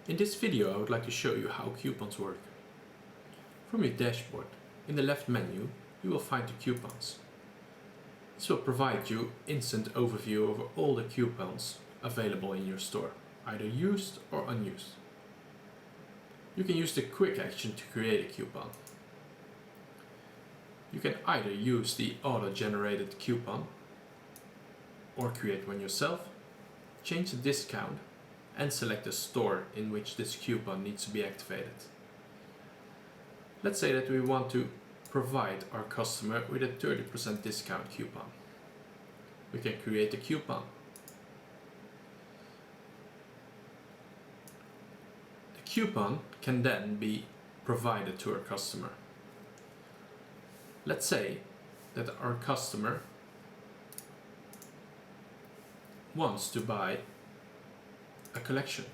In this video I would like to show you how coupons work. From your dashboard, in the left menu, you will find the coupons. This will provide you instant overview over all the coupons available in your store, either used or unused. You can use the quick action to create a coupon. You can either use the auto-generated coupon or create one yourself, change the discount and select the store in which this coupon needs to be activated. Let's say that we want to provide our customer with a 30% discount coupon. We can create a coupon. The coupon can then be provided to our customer. Let's say that our customer wants to buy a collection.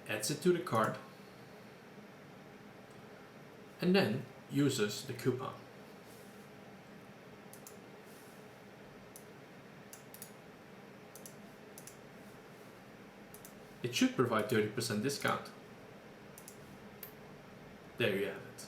Adds it to the cart and then uses the coupon. It should provide 30% discount. There you have it.